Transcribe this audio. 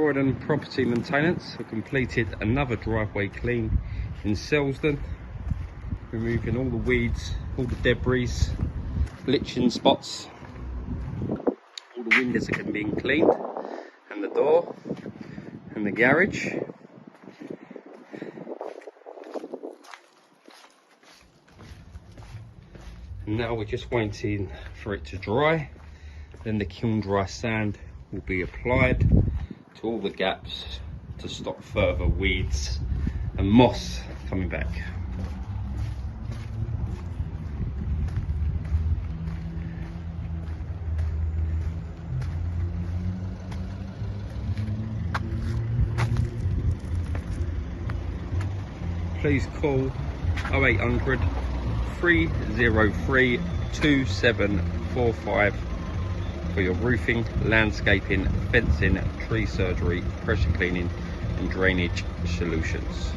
Croydon Property Maintenance have completed another driveway clean in Selsdon, removing all the weeds, all the debris, glitching spots. All the windows are being cleaned, and the door, and the garage. And now we're just waiting for it to dry. Then the kiln dry sand will be applied to all the gaps to stop further weeds and moss coming back. Please call 0800 303 2745 for your roofing, landscaping, fencing, tree surgery, pressure cleaning and drainage solutions.